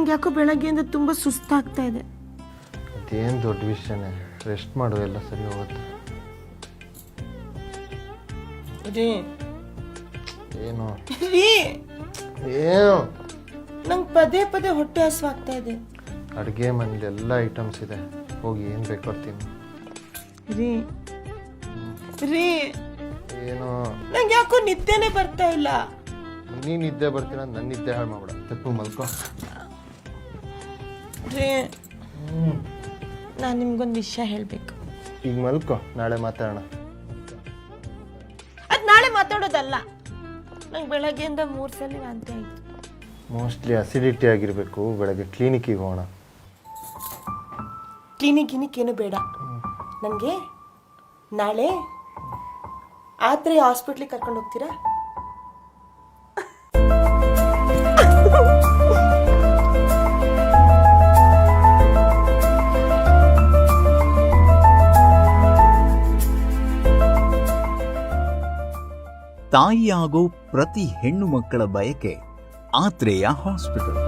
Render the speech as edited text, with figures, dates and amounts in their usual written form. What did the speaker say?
ನಂಗೆ ಯಾಕೋ ಬೆಳಗ್ಗೆಯಿಂದ ತುಂಬ ಸುಸ್ತಾಗ್ತಾ ಇದೆ. ಅದೇನು ದೊಡ್ಡ ವಿಷಯನೇ, ರೆಸ್ಟ್ ಮಾಡು, ಎಲ್ಲ ಸರಿ ಹೋಗುತ್ತೆ. ರೀ ಏನು ರೀ ಏನು ನಂಗೆ ಪದೇ ಪದೇ ಹೊಟ್ಟೆ ಹಸುವಾಗ್ತಾ ಇದೆ. ಅಡುಗೆ ಮನೇಲಿ ಎಲ್ಲ ಐಟಮ್ಸ್ ಇದೆ, ಹೋಗಿ ಏನು ಬೇಕಾಡ್ತೀನಿ. ರೀ ರೀ ಏನು ನಂಗೆ ಯಾಕೋ ನಿದ್ದೆನೇ ಬರ್ತಾ ಇಲ್ಲ. ನೀನು ನಿದ್ದೆ ಬರ್ತೀರ, ನನ್ನ ನಿದ್ದೆ ಹಾಳು ಮಾಡ್ಬೇಡ. ತಪ್ಪು ಮಲ್ಕೋ. ರೀ ನಾನು ನಿಮ್ಗೊಂದು ವಿಷಯ ಹೇಳಬೇಕು. ಈಗ ಮಲ್ಕೋ, ನಾಳೆ ಮಾತಾಡೋಣ. ಅದು ನಾಳೆ ಮಾತಾಡೋದಲ್ಲ, ನಂಗೆ ಬೆಳಗ್ಗೆಯಿಂದ 3 ಸಲ ವಾಂತಿ ಆಯಿತು. ಮೋಸ್ಟ್ಲಿ ಅಸಿಡಿಟಿ ಆಗಿರಬೇಕು. ಬೆಳಗ್ಗೆ ಕ್ಲಿನಿಕ್ಕಿಗೆ ಹೋಗೋಣ. ಕ್ಲಿನಿಕ್ ಏನು ಬೇಡ, ನನಗೆ ನಾಳೆ ಆತ್ರೆ ಹಾಸ್ಪಿಟ್ಲಿಗೆ ಕರ್ಕೊಂಡು ಹೋಗ್ತೀರಾ? ತಾಯಿಯಾಗೋ ಪ್ರತಿ ಹೆಣ್ಣು ಮಕ್ಕಳ ಬಯಕೆ ಆತ್ರೇಯ ಹಾಸ್ಪಿಟಲ್.